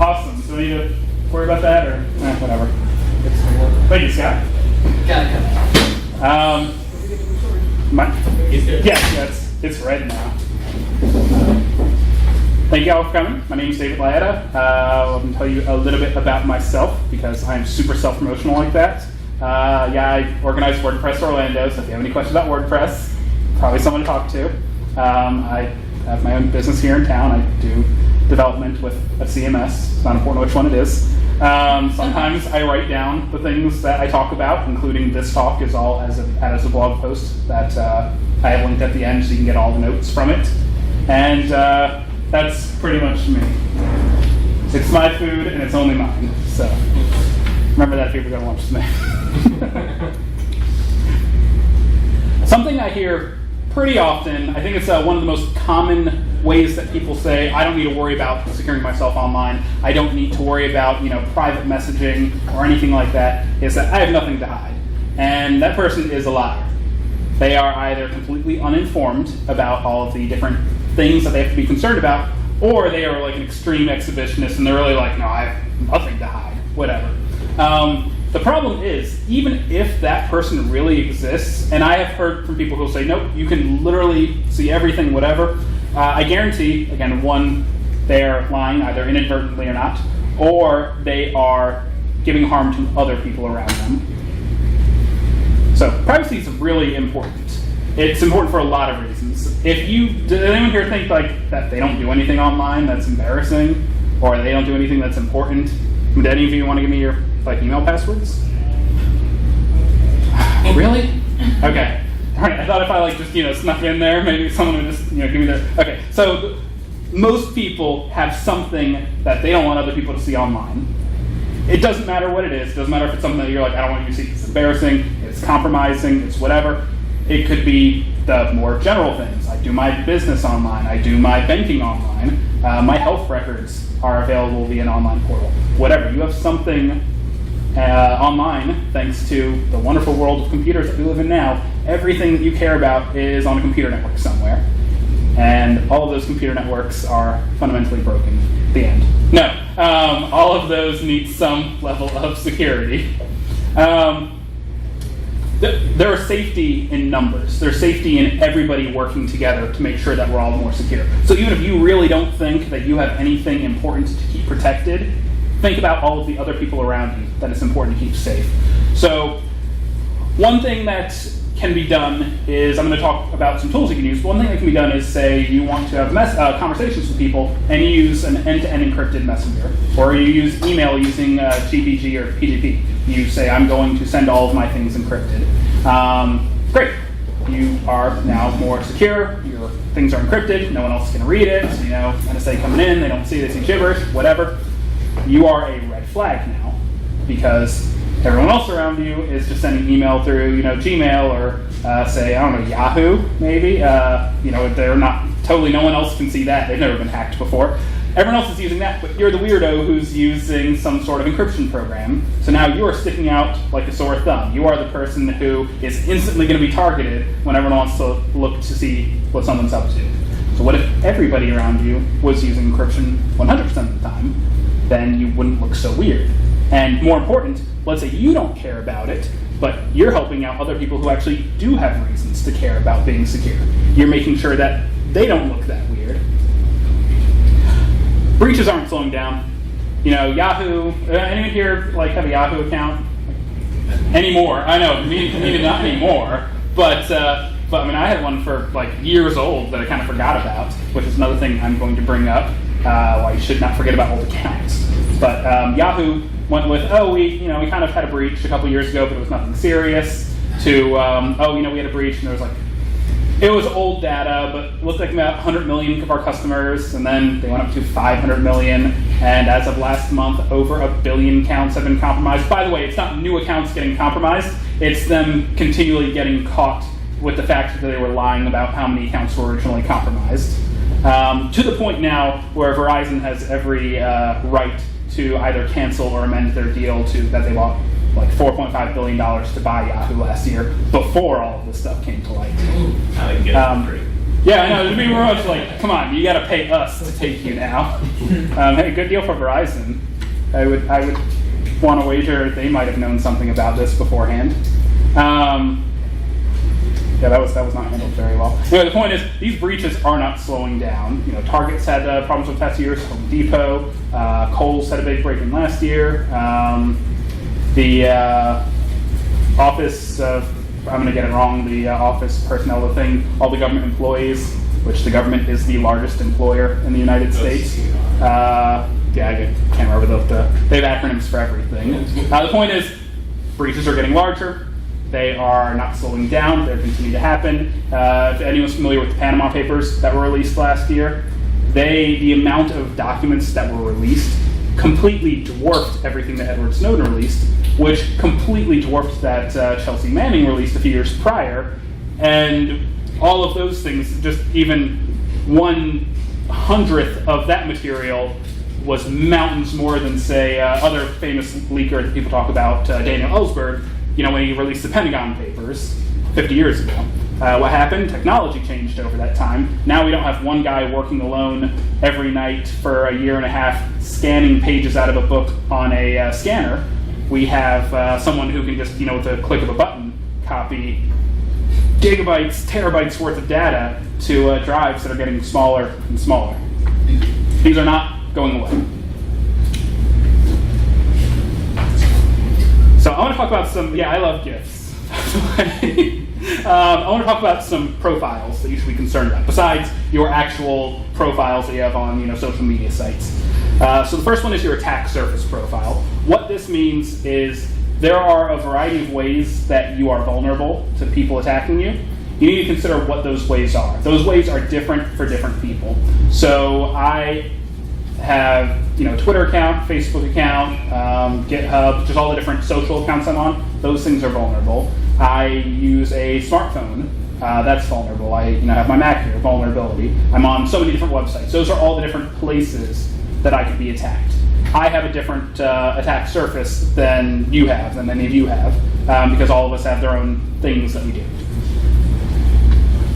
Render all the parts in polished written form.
Awesome. So we need to worry about that, or whatever. Thank you, Scott. Got it. Yes, it's red now. Thank you all for coming. My name is David Laeta. I'm going to tell you a little bit about myself because I'm super self-promotional like that. I organize WordPress Orlando, so if you have any questions about WordPress, probably someone to talk to. I have my own business here in town. I do development with a CMS. It's not important which one it is. Sometimes I write down the things that I talk about, including this talk is all as a blog post that I have linked at the end so you can get all the notes from it. And that's pretty much me. It's my food and it's only mine. So remember that if you're going to lunch tonight. Something I hear pretty often, I think it's one of the most common ways that people say, I don't need to worry about securing myself online. I don't need to worry about private messaging or anything like that, is that I have nothing to hide. And that person is a liar. They are either completely uninformed about all of the different things that they have to be concerned about, or they are like an extreme exhibitionist and they're really like, no, I have nothing to hide, whatever. The problem is, even if that person really exists, and I have heard from people who say, nope, you can literally see everything, whatever, I guarantee, again, one, they are lying either inadvertently or not, or they are giving harm to other people around them. So privacy is really important. It's important for a lot of reasons. Does anyone here think like that they don't do anything online that's embarrassing, or they don't do anything that's important? Do any of you want to give me your email passwords? Really? Okay. All right. I thought if I just snuck in there, maybe someone would just give me their. Okay. So most people have something that they don't want other people to see online. It doesn't matter what it is. It doesn't matter if it's something that you're like, I don't want you to see. It's embarrassing. It's compromising. It's whatever. It could be the more general things. I do my business online. I do my banking online. My health records are available via an online portal. Whatever. You have something online, thanks to the wonderful world of computers that we live in now. Everything that you care about is on a computer network somewhere. And all of those computer networks are fundamentally broken. The end. No. All of those need some level of security. There are safety in numbers. There's safety in everybody working together to make sure that we're all more secure. So even if you really don't think that you have anything important to keep protected, think about all of the other people around you that it's important to keep safe. So one thing that can be done is, I'm going to talk about some tools you can use. One thing that can be done is, say you want to have conversations with people and you use an end-to-end encrypted messenger, or you use email using GPG or PGP. You say, I'm going to send all of my things encrypted. Great. You are now more secure. Your things are encrypted. No one else is going to read it. NSA coming in, they don't see, they see gibberish, whatever. You are a red flag now because everyone else around you is just sending email through, Gmail or say, I don't know, Yahoo, maybe. They're not totally, no one else can see that. They've never been hacked before. Everyone else is using that, but you're the weirdo who's using some sort of encryption program. So now you are sticking out like a sore thumb. You are the person who is instantly going to be targeted when everyone wants to look to see what someone's up to. So what if everybody around you was using encryption 100% of the time? Then you wouldn't look so weird. And more important, let's say you don't care about it, but you're helping out other people who actually do have reasons to care about being secure. You're making sure that they don't look that weird. Breaches aren't slowing down. Yahoo, anyone here have a Yahoo account? Anymore. I know, maybe not anymore, but I had one for years old that I kind of forgot about, which is another thing I'm going to bring up. Why you should not forget about old accounts. But Yahoo went with, we kind of had a breach a couple years ago, but it was nothing serious, to, we had a breach, and there was it was old data, but it looked like about 100 million of our customers, and then they went up to 500 million, and as of last month, over 1 billion accounts have been compromised. By the way, it's not new accounts getting compromised, it's them continually getting caught with the fact that they were lying about how many accounts were originally compromised. To the point now where Verizon has every right to either cancel or amend their deal that they bought $4.5 billion to buy Yahoo last year before all of this stuff came to light. I can get it for free. Yeah, I know. It'd be much like, come on, you got to pay us to take you now. Hey, good deal for Verizon. I would want to wager they might have known something about this beforehand. Yeah, that was not handled very well. Anyway, the point is, these breaches are not slowing down. Target's had problems with past years. Home Depot, Kohl's had a big break-in last year. The office of, I'm going to get it wrong, the office personnel thing, all the government employees, which the government is the largest employer in the United States. Yeah, I can't remember they have acronyms for everything. The point is, breaches are getting larger. They are not slowing down. They're continuing to happen. If anyone's familiar with the Panama Papers that were released last year, the amount of documents that were released completely dwarfed everything that Edward Snowden released, which completely dwarfed that Chelsea Manning released a few years prior. And all of those things, just even 1/100th of that material was mountains more than, say, other famous leaker that people talk about, Daniel Ellsberg, when he released the Pentagon Papers 50 years ago. What happened? Technology changed over that time. Now we don't have one guy working alone every night for a year and a half scanning pages out of a book on a scanner. We have someone who can just, with a click of a button, copy gigabytes, terabytes worth of data to drives that are getting smaller and smaller. These are not going away. So I want to talk about I love GIFs. I want to talk about some profiles that you should be concerned about, besides your actual profiles that you have on social media sites. So the first one is your attack surface profile. What this means is there are a variety of ways that you are vulnerable to people attacking you. You need to consider what those ways are. Those ways are different for different people. So I have Twitter account, Facebook account, GitHub, just all the different social accounts I'm on. Those things are vulnerable. I use a smartphone. That's vulnerable. I have my Mac here, vulnerability. I'm on so many different websites. Those are all the different places that I could be attacked. I have a different attack surface than you have, than any of you have, because all of us have their own things that we do.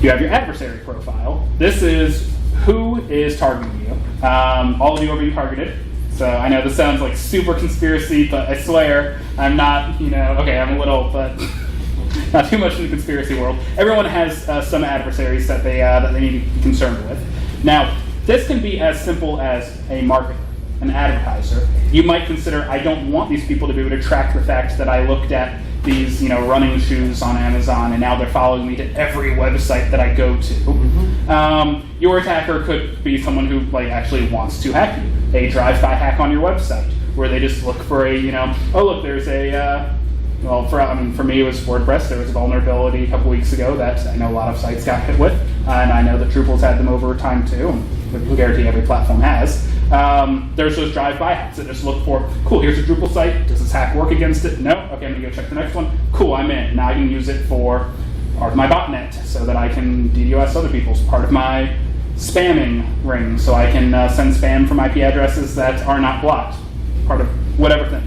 You have your adversary profile. This is who is targeting you. All of you are being targeted. So I know this sounds like super conspiracy, but I swear I'm not, okay, I'm a little, but not too much in the conspiracy world. Everyone has some adversaries that they need to be concerned with. Now, this can be as simple as a marketer, an advertiser. You might consider, I don't want these people to be able to track the fact that I looked at these running shoes on Amazon and now they're following me to every website that I go to. Your attacker could be someone who actually wants to hack you. A drive-by hack on your website where they just look for a, oh look, there's a, for me it was WordPress. There was a vulnerability a couple weeks ago that I know a lot of sites got hit with, and I know that Drupal's had them over time too, and I can guarantee every platform has. There's those drive-by hacks that just look for, cool, here's a Drupal site, does this hack work against it? No? Okay, I'm gonna go check the next one. Cool, I'm in. Now I can use it for part of my botnet so that I can DDoS other people's, part of my spamming ring so I can send spam from IP addresses that are not blocked, part of whatever thing.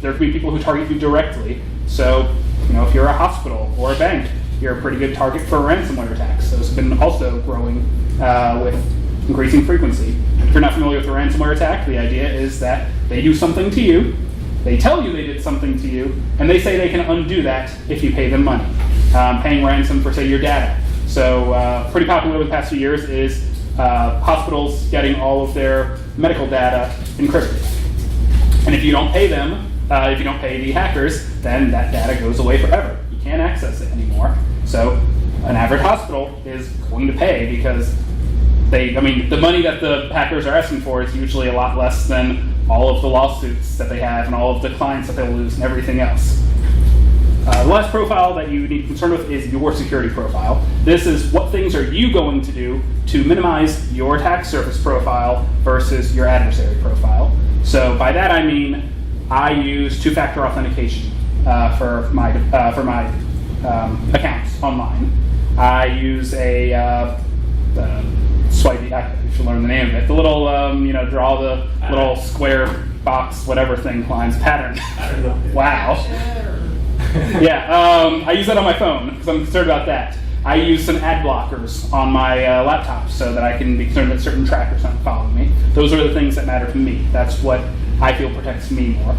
There could be people who target you directly. So, if you're a hospital or a bank, you're a pretty good target for ransomware attacks. Those have been also growing with increasing frequency. If you're not familiar with a ransomware attack, the idea is that they do something to you, they tell you they did something to you, and they say they can undo that if you pay them money. Paying ransom for, say, your data. So pretty popular over the past few years is hospitals getting all of their medical data encrypted. And if you don't pay them, if you don't pay the hackers, then that data goes away forever. You can't access it anymore. So an average hospital is going to pay because the money that the hackers are asking for is usually a lot less than all of the lawsuits that they have and all of the clients that they'll lose and everything else. The last profile that you need to be concerned with is your security profile. This is what things are you going to do to minimize your attack surface profile versus your adversary profile. So by that I mean I use two-factor authentication for my accounts online. I use a swipe. I should learn the name of it. The little draw the little square box whatever thing lines pattern. Wow. Yeah, I use that on my phone because I'm concerned about that. I use some ad blockers on my laptop so that I can be concerned that certain trackers aren't following me. Those are the things that matter to me. That's what I feel protects me more.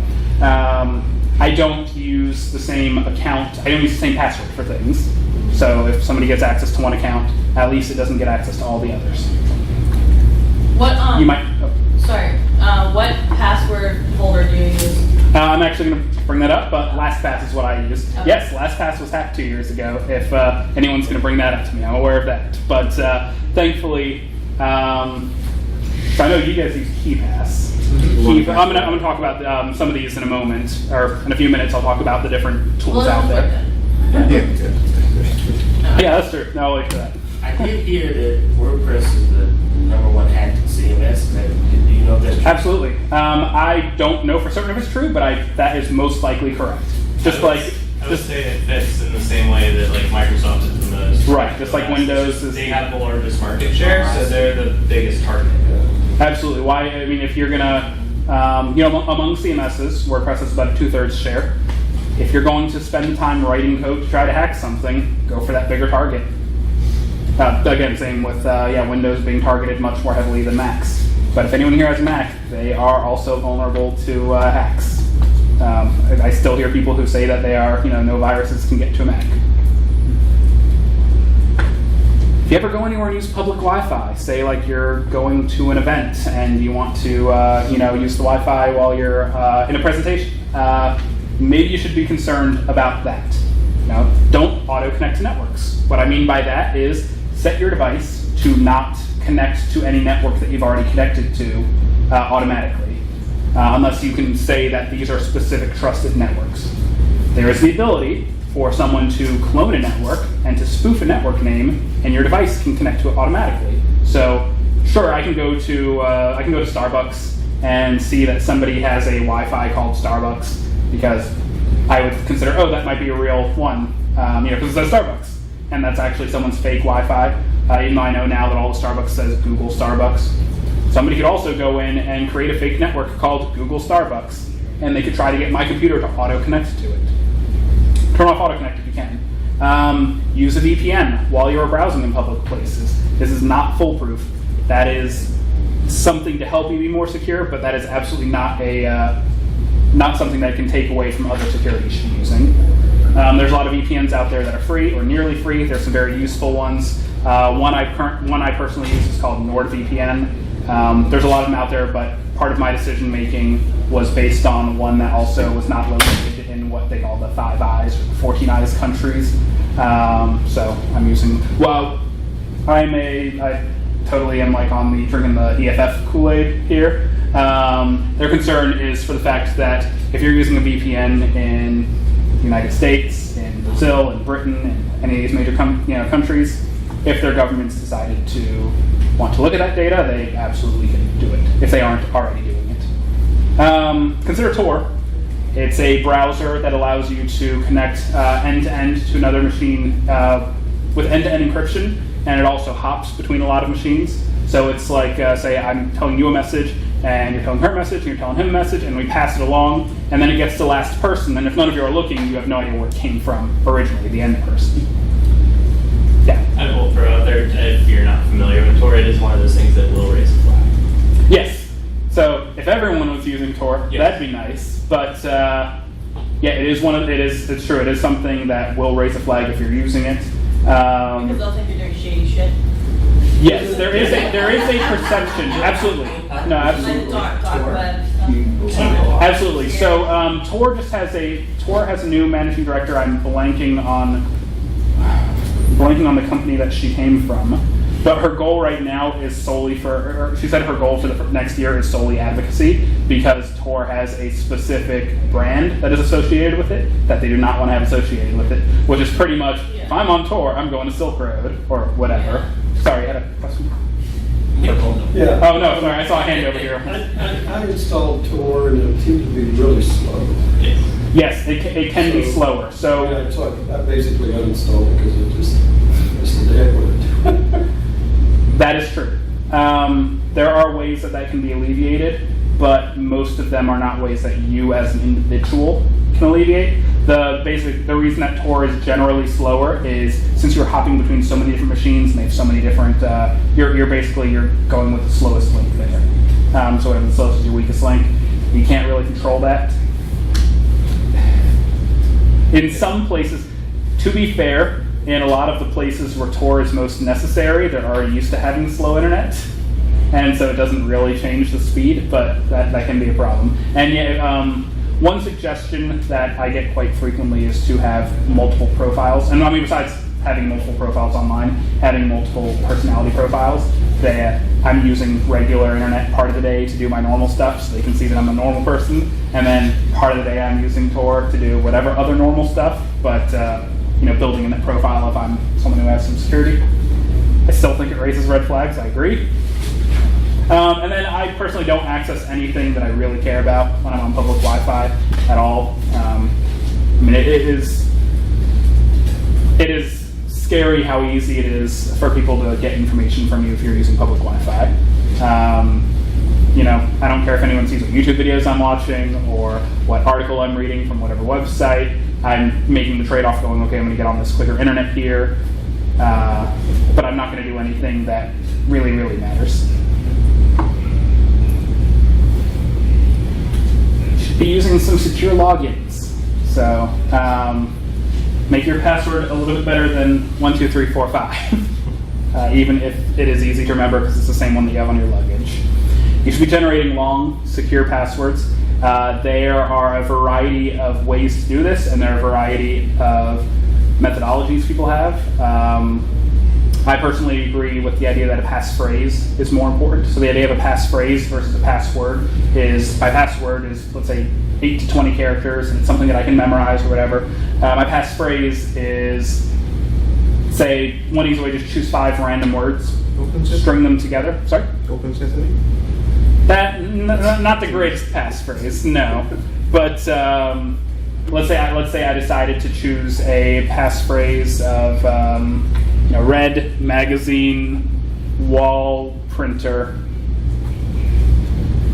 I don't use the same account. I don't use the same password for things. So if somebody gets access to one account, at least it doesn't get access to all the others. What You might. Sorry. What password folder do you use? I'm actually going to bring that up, but LastPass is what I use. Okay. Yes, LastPass was hacked 2 years ago. If anyone's going to bring that up to me, I'm aware of that. But thankfully, so I know you guys use KeyPass. I'm gonna talk about some of these in a moment, or in a few minutes. I'll talk about the different tools out there. Yeah, that's true. No, I'll wait for that. I did hear that WordPress is the #1 hacked CMS. Do you know if that's true? Absolutely. I don't know for certain if it's true, but that is most likely correct. Just I would say it fits in the same way that like Microsoft is the most. Right, just like Windows is. They have the largest market share, so they're the biggest target. Absolutely. Why? I mean, if you're gonna, among CMSs, WordPress has about a 2/3 share. If you're going to spend the time writing code to try to hack something, go for that bigger target. Again, same with Windows being targeted much more heavily than Macs. But if anyone here has a Mac, they are also vulnerable to hacks. I still hear people who say that they are, no viruses can get to a Mac. If you ever go anywhere and use public Wi-Fi, say like you're going to an event and you want to, use the Wi-Fi while you're in a presentation, maybe you should be concerned about that. Don't auto-connect to networks. What I mean by that is set your device to not connect to any network that you've already connected to automatically, unless you can say that these are specific trusted networks. There is the ability for someone to clone a network and to spoof a network name, and your device can connect to it automatically. So, sure, I can go to Starbucks and see that somebody has a Wi-Fi called Starbucks, because I would consider, that might be a real one, because it says Starbucks, and that's actually someone's fake Wi-Fi. Even though I know now that all the Starbucks says Google Starbucks. Somebody could also go in and create a fake network called Google Starbucks, and they could try to get my computer to auto-connect to it. Turn off auto-connect if you can. Use a VPN while you're browsing in public places. This is not foolproof. That is something to help you be more secure, but that is absolutely not something that can take away from other security you should be using. There's a lot of VPNs out there that are free or nearly free. There's some very useful ones. One I personally use is called NordVPN. There's a lot of them out there, but part of my decision making was based on one that also was not located in what they call the Five Eyes or the 14 Eyes countries. So I'm using. Well, I totally am like on the drinking the EFF Kool-Aid here. Their concern is for the fact that if you're using a VPN in the United States, in Brazil, in Britain, in any of these major countries, if their governments decided to want to look at that data, they absolutely can do it, if they aren't already doing it. Consider Tor. It's a browser that allows you to connect end-to-end to another machine with end-to-end encryption, and it also hops between a lot of machines. So it's like, say, I'm telling you a message, and you're telling her a message, and you're telling him a message, and we pass it along, and then it gets to the last person, and if none of you are looking, you have no idea where it came from originally, the end person. Yeah. I will throw out there, if you're not familiar with Tor, it is one of those things that will raise a flag. Yes. So if everyone was using Tor, yes, that'd be nice. But it's true. It is something that will raise a flag if you're using it. Because they'll think you're doing shady shit. Yes, there is a perception. Absolutely. No, absolutely. Like the dark web stuff. Absolutely. So Tor has a new managing director. I'm blanking on the company that she came from, but her goal right now is solely she said her goal for the next year is solely advocacy, because Tor has a specific brand that is associated with it that they do not want to have associated with it, which is pretty much, if I'm on Tor, I'm going to Silk Road or whatever. Yeah. Sorry, I had a question. Yeah. Oh no, sorry, I saw a hand over here. I installed Tor and it seemed to be really slow. Yes, it can be slower. So yeah, so I basically uninstalled it because it just dead with it. That is true. There are ways that can be alleviated, but most of them are not ways that you as an individual can alleviate. The reason that Tor is generally slower is since you're hopping between so many different machines and they have so many different, you're going with the slowest link there. So whatever the slowest is your weakest link. You can't really control that. In some places, to be fair, in a lot of the places where Tor is most necessary, they're already used to having slow internet. And so it doesn't really change the speed, but that can be a problem. And yeah, one suggestion that I get quite frequently is to have multiple profiles. And I mean, besides having multiple profiles online, having multiple personality profiles, that I'm using regular internet part of the day to do my normal stuff so they can see that I'm a normal person. And then part of the day I'm using Tor to do whatever other normal stuff, but building in that profile if I'm someone who has some security. I still think it raises red flags, I agree. And then I personally don't access anything that I really care about when I'm on public Wi-Fi at all. It is scary how easy it is for people to get information from you if you're using public Wi-Fi. I don't care if anyone sees what YouTube videos I'm watching or what article I'm reading from whatever website. I'm making the trade-off going, okay, I'm going to get on this quicker internet here, but I'm not going to do anything that really, really matters. Be using some secure logins. So make your password a little bit better than 12345, even if it is easy to remember because it's the same one that you have on your luggage. You should be generating long, secure passwords. There are a variety of ways to do this, and there are a variety of methodologies people have. I personally agree with the idea that a passphrase is more important. So the idea of a passphrase versus a password is, my password is, let's say, 8 to 20 characters, and it's something that I can memorize or whatever. My passphrase is, say, one easy way to choose 5 random words, string them together. Sorry? Open Sesame? Not the greatest passphrase, no. But let's say I decided to choose a passphrase of red magazine, wall printer,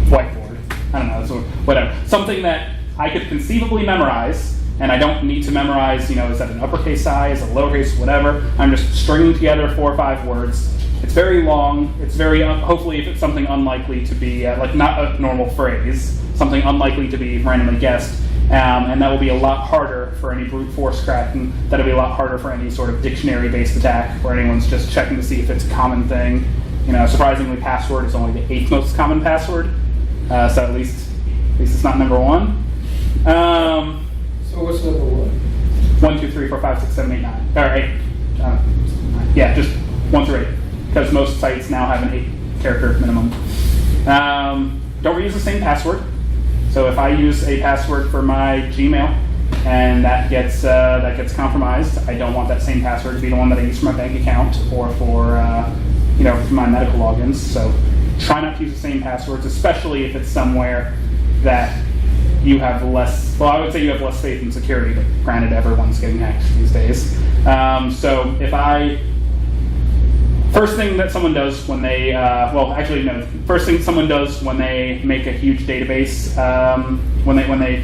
whiteboard. I don't know, so whatever. Something that I could conceivably memorize, and I don't need to memorize, is that an uppercase I, is it a lowercase, whatever. I'm just stringing together 4 or 5 words. It's very long. It's very, hopefully if it's something unlikely to be, not a normal phrase, something unlikely to be randomly guessed. And that will be a lot harder for any brute force cracking. That'll be a lot harder for any sort of dictionary-based attack where anyone's just checking to see if it's a common thing. Surprisingly, password is only the 8th most common password. So at least it's not number 1. So what's number 1? 1, 2, 3, 4, 5, 6, 7, 8, 9. Or 8. Yeah, just 1 through 8. Because most sites now have an 8-character minimum. Don't reuse the same password. So if I use a password for my Gmail and that gets compromised, I don't want that same password to be the one that I use for my bank account or for for my medical logins. So try not to use the same passwords, especially if it's somewhere that you have less. Well, I would say you have less faith in security, but granted, everyone's getting hacked these days. So if first thing that someone does when they, first thing someone does when they make a huge database, when they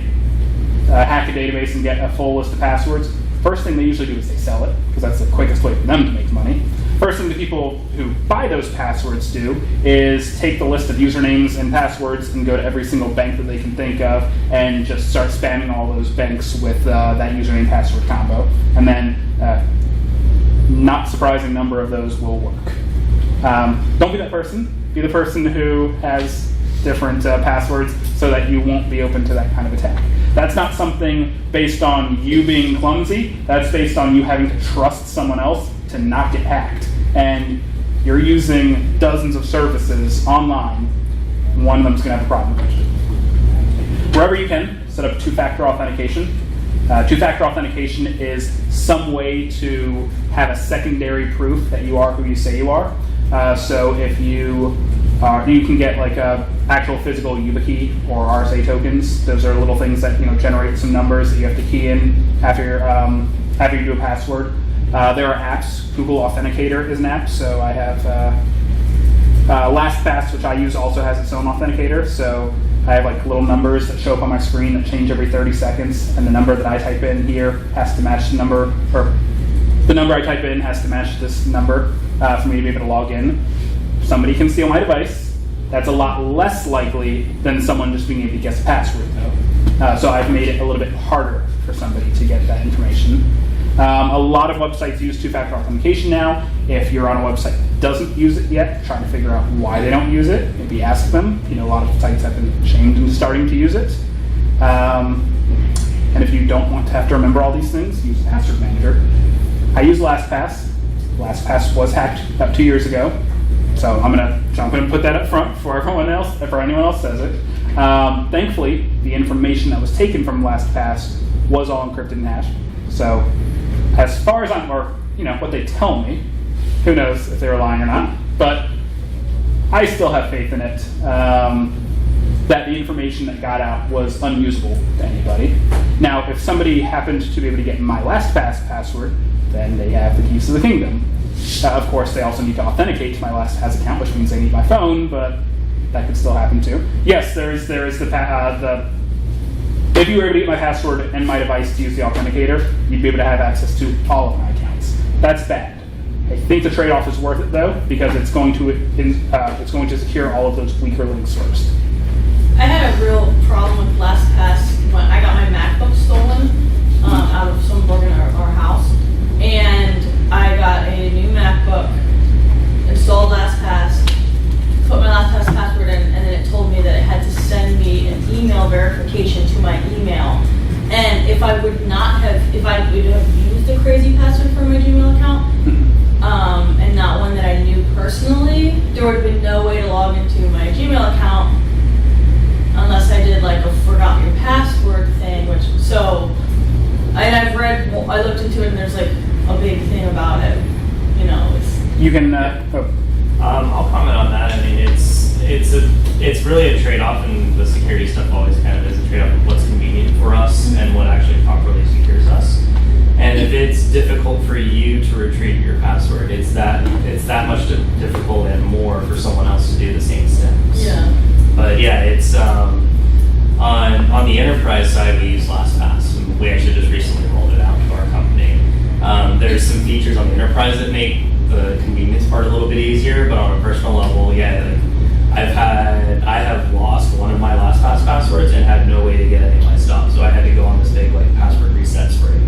hack a database and get a full list of passwords, first thing they usually do is they sell it, because that's the quickest way for them to make money. First thing the people who buy those passwords do is take the list of usernames and passwords and go to every single bank that they can think of and just start spamming all those banks with that username password combo. And then not surprising number of those will work. Don't be that person. Be the person who has different passwords so that you won't be open to that kind of attack. That's not something based on you being clumsy. That's based on you having to trust someone else to not get hacked. And you're using dozens of services online. One of them's going to have a problem with it. Wherever you can, set up two-factor authentication. Two-factor authentication is some way to have a secondary proof that you are who you say you are. So if you can get like a actual physical YubiKey or RSA tokens. Those are little things that generate some numbers that you have to key in after you do a password. There are apps. Google Authenticator is an app. So I have LastPass, which I use, also has its own authenticator. So I have like little numbers that show up on my screen that change every 30 seconds, and the number that I type in here has to match the number, or the number I type in has to match this number for me to be able to log in. Somebody can steal my device. That's a lot less likely than someone just being able to guess the password, though. So I've made it a little bit harder for somebody to get that information. A lot of websites use two-factor authentication now. If you're on a website that doesn't use it yet, trying to figure out why they don't use it, maybe ask them. A lot of sites have been shamed into starting to use it. And if you don't want to have to remember all these things, use Password Manager. I use LastPass. LastPass was hacked about 2 years ago, so I'm gonna put that up front for anyone else says it. Thankfully, the information that was taken from LastPass was all encrypted and hashed. So, as far as what they tell me, who knows if they were lying or not, but I still have faith in it, that the information that got out was unusable to anybody. Now, if somebody happened to be able to get my LastPass password, then they have the keys to the kingdom. Of course, they also need to authenticate to my LastPass account, which means they need my phone, but that could still happen too. Yes, there is the if you were able to get my password and my device to use the authenticator, you'd be able to have access to all of my accounts. That's bad. I think the trade-off is worth it though, because it's going to secure all of those weaker links first. I had a real problem with LastPass when I got my MacBook stolen out of some bug in our house, and I got a new MacBook, installed LastPass, put my LastPass password in, and then it told me that it had to send me an email verification to my email. And if I would have used a crazy password for my Gmail account, and not one that I knew personally, there would have been no way to log into my Gmail account unless I did like a forgot your password thing, I looked into it and there's like a big thing about it. You can, I'll comment on that. I mean, it's really a trade-off, and the security stuff always kind of is a trade-off of what's convenient for us and what actually properly secures us. And if it's difficult for you to retrieve your password, it's that much difficult and more for someone else to do the same steps. Yeah. But yeah, it's on the enterprise side, we use LastPass. We actually just recently rolled it out to our company. There's some features on the enterprise that make the convenience part a little bit easier, but on a personal level, yeah, I have lost one of my LastPass passwords and had no way to get any of my stuff, so I had to go on this big password reset spree.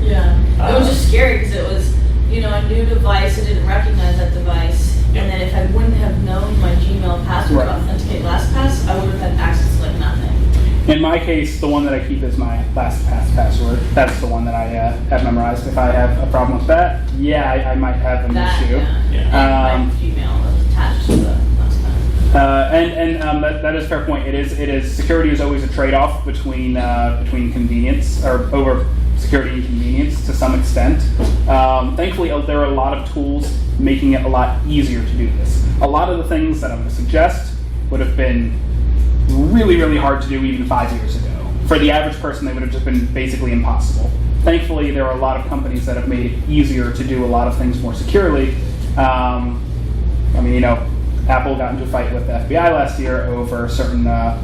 Yeah, it was just scary because it was, a new device. I didn't recognize that device, Yep. and then if I wouldn't have known my Gmail password to authenticate LastPass, I would have had access to nothing. in my case, the one that I keep is my LastPass password. That's the one that I have memorized. If I have a problem with that, I might have an issue. Yeah. And my Gmail was attached to the LastPass. That is a fair point. It is security is always a trade-off between convenience, or over security and convenience to some extent. Thankfully, there are a lot of tools making it a lot easier to do this. A lot of the things that I'm going to suggest would have been really, really hard to do even 5 years ago. For the average person, they would have just been basically impossible. Thankfully, there are a lot of companies that have made it easier to do a lot of things more securely. Apple got into a fight with the FBI last year over certain, a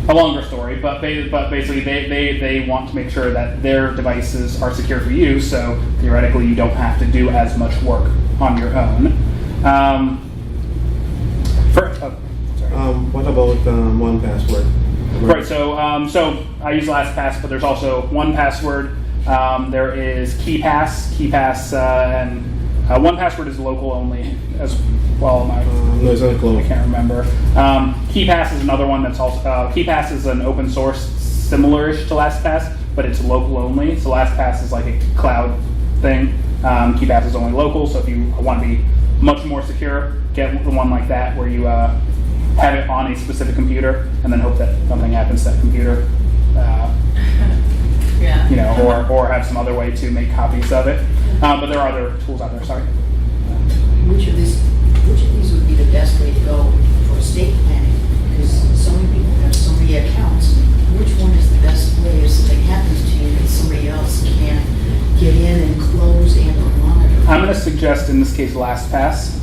longer story, but basically they want to make sure that their devices are secure for you, so theoretically you don't have to do as much work on your own. What about 1Password? Right, so I use LastPass, but there's also 1Password. There is KeyPass, and 1Password is local only as well. No, it's not global. I can't remember. KeyPass is another one that's also, KeyPass is an open source similar-ish to LastPass, but it's local only. So LastPass is like a cloud thing. KeyPass is only local, so if you want to be much more secure, get the one like that where you have it on a specific computer and then hope that something happens to that computer. Or have some other way to make copies of it. But there are other tools out there, sorry. Which of these would be the best way to go for estate planning? Because so many people have so many accounts. Which one is the best way if something happens to you that somebody else can get in and close and or monitor? I'm going to suggest in this case LastPass.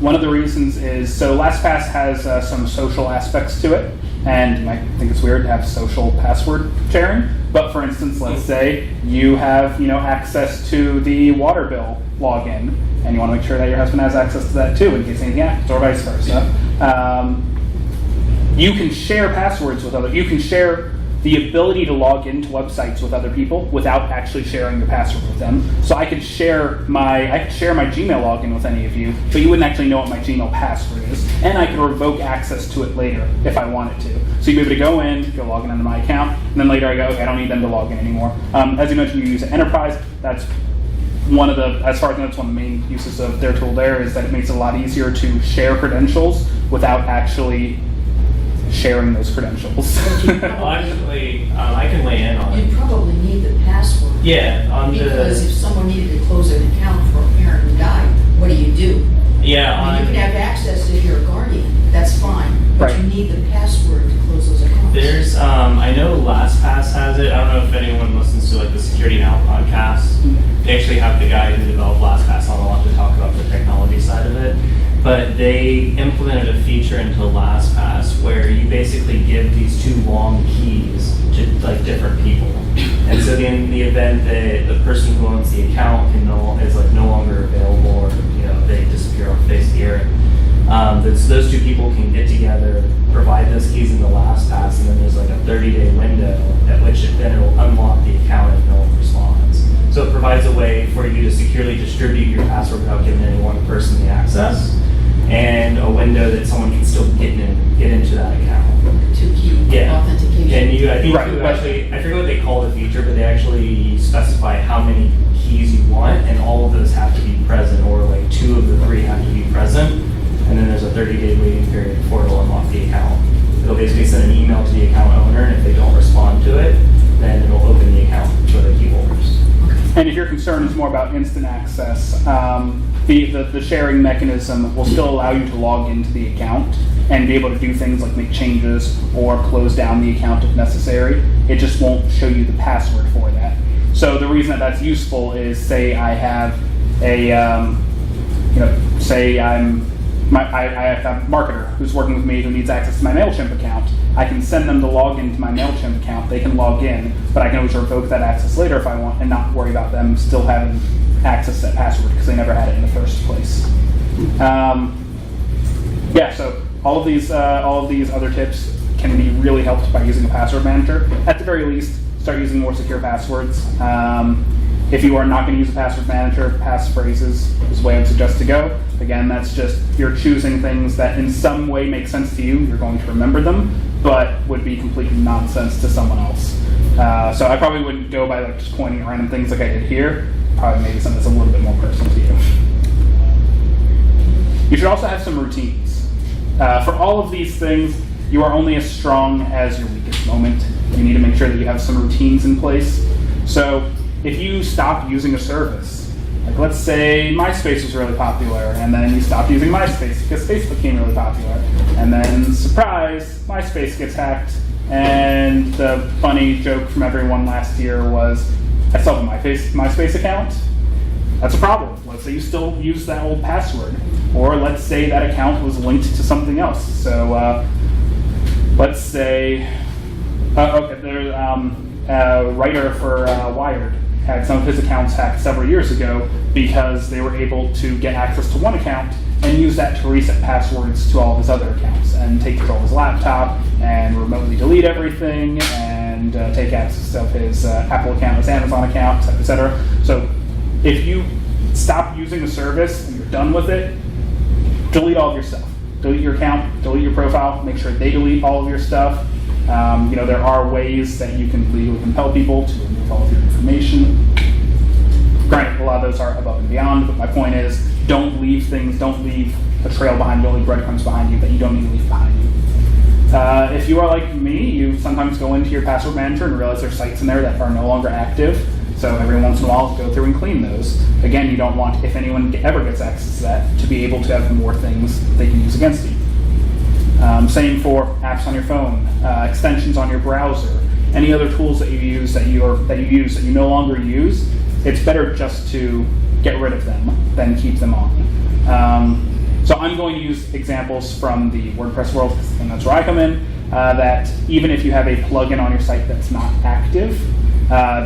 One of the reasons is, so LastPass has some social aspects to it. And you might think it's weird to have social password sharing, but for instance, let's say you have access to the water bill login, and you want to make sure that your husband has access to that too in case anything happens, or vice versa. You can share passwords with others. You can share the ability to log into websites with other people without actually sharing the password with them. So I could share my Gmail login with any of you, but you wouldn't actually know what my Gmail password is. And I could revoke access to it later if I wanted to. So you'd be able to go in, go log in into my account, and then later I go, okay, I don't need them to log in anymore. As you mentioned, you use Enterprise. That's one of the, as far as I know, it's one of the main uses of their tool there, is that it makes it a lot easier to share credentials without actually sharing those credentials. Well, actually, I can weigh in on it. You probably need the password. Yeah, on Because the if someone needed to close an account for a parent who died, what do? yeah I mean, you on can have access if you're a guardian, that's fine, but Right. you need the password to close those accounts. there's I know LastPass has it. I don't know if anyone listens to like the Security Now podcast. They actually have the guy who developed LastPass on a lot to talk about the technology side of it. But they implemented a feature into LastPass where you basically give these two long keys to like different people, and so in the event that the person who owns the account is like no longer available, or they disappear off the face of the earth, those two people can get together, provide those keys in the LastPass, and then there's like a 30-day window at which then it'll unlock the account if no one responds. So it provides a way for you to securely distribute your password without giving any one person the access, and a window that someone can still get into that account. Two-key Yeah. authentication. And I think Right, you but- actually, I forget what they call the feature, but they actually specify how many keys you want, and all of those have to be present, or like 2 of the 3 have to be present, and then there's a 30-day waiting period before it'll unlock the account. It'll basically send an email to the account owner, and if they don't respond to it, then it'll open the account for the key holders. And if your concern is more about instant access, the sharing mechanism will still allow you to log into the account and be able to do things like make changes or close down the account if necessary. It just won't show you the password for that. So the reason that that's useful is, say I have I have a marketer who's working with me who needs access to my MailChimp account. I can send them to log into my MailChimp account. They can log in, but I can always revoke that access later if I want, and not worry about them still having access to that password because they never had it in the first place. So all of these other tips can be really helped by using a password manager. At the very least, start using more secure passwords. If you are not going to use a password manager, passphrases is the way I would suggest to go. Again, that's just you're choosing things that in some way make sense to you. You're going to remember them, but would be completely nonsense to someone else. So I probably wouldn't go by like just pointing at random things like I did here. Probably maybe something that's a little bit more personal to you. You should also have some routines. For all of these things, you are only as strong as your weakest moment. You need to make sure that you have some routines in place. So if you stop using a service, like let's say MySpace was really popular, and then you stopped using MySpace because Facebook became really popular, and then surprise, MySpace gets hacked, and the funny joke from everyone last year was, I still have a MySpace account. That's a problem. Let's say you still use that old password, or let's say that account was linked to something else. So let's say, there's a writer for Wired had some of his accounts hacked several years ago because they were able to get access to one account and use that to reset passwords to all of his other accounts and take control of his laptop and remotely delete everything and take access of his Apple account, his Amazon account, et cetera, et cetera. So if you stop using a service and you're done with it, delete all of your stuff. Delete your account, delete your profile, make sure they delete all of your stuff. There are ways that you can legally compel people to remove all of your information. Granted, a lot of those are above and beyond, but my point is, don't leave a trail behind you, don't leave breadcrumbs behind you that you don't need to leave behind you. If you are like me, you sometimes go into your password manager and realize there's sites in there that are no longer active. So every once in a while, go through and clean those. Again, you don't want, if anyone ever gets access to that, to be able to have more things they can use against you. Same for apps on your phone, extensions on your browser, any other tools that you use that you no longer use. It's better just to get rid of them than keep them on. So I'm going to use examples from the WordPress world, and that's where I come in. that even if you have a plugin on your site that's not active,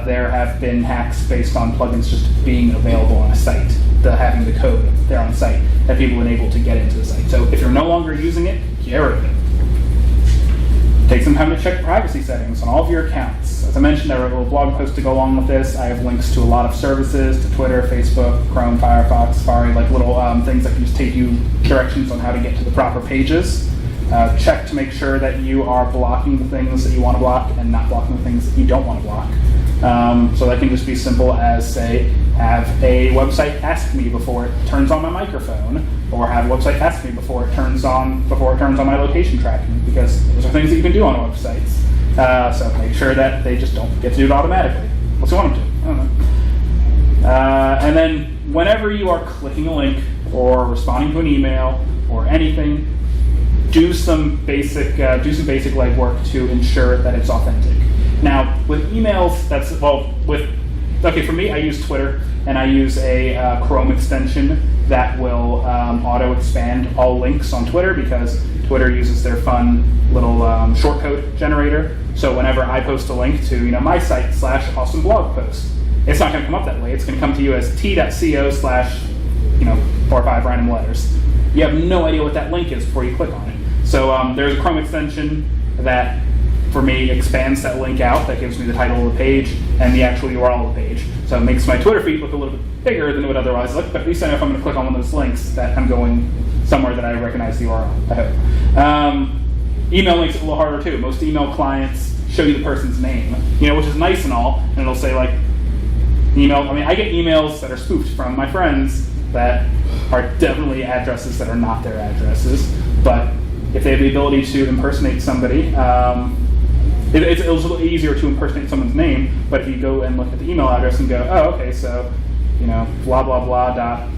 there have been hacks based on plugins just being available on a site, having the code there on the site, that people have been able to get into the site. So if you're no longer using it, get rid of it. Take some time to check privacy settings on all of your accounts. As I mentioned, I wrote a little blog post to go along with this. I have links to a lot of services, to Twitter, Facebook, Chrome, Firefox, Safari, like little things that can just take you directions on how to get to the proper pages. Check to make sure that you are blocking the things that you want to block and not blocking the things that you don't want to block. So that can just be simple as, say, have a website ask me before it turns on my microphone, or have a website ask me before it turns on my location tracking, because those are things that you can do on websites. So make sure that they just don't get to do it automatically, unless you want them to. I don't know. And then whenever you are clicking a link or responding to an email or anything, do some basic legwork to ensure that it's authentic. Now, with emails, for me, I use Twitter, and I use a Chrome extension that will auto-expand all links on Twitter, because Twitter uses their fun little shortcode generator. So whenever I post a link to my site /awesome blog post, it's not going to come up that way. It's going to come to you as t.co/ 4 or 5 random letters. You have no idea what that link is before you click on it. So there's a Chrome extension that, for me, expands that link out. That gives me the title of the page and the actual URL of the page. So it makes my Twitter feed look a little bit bigger than it would otherwise look, but at least I know if I'm going to click on one of those links that I'm going somewhere that I recognize the URL, I hope. Email makes it a little harder too. Most email clients show you the person's name, which is nice and all, and it'll say I get emails that are spoofed from my friends that are definitely addresses that are not their addresses, but if they have the ability to impersonate somebody, it's a little easier to impersonate someone's name, but if you go and look at the email address and go, oh, okay, so, blah, blah, blah, .nl,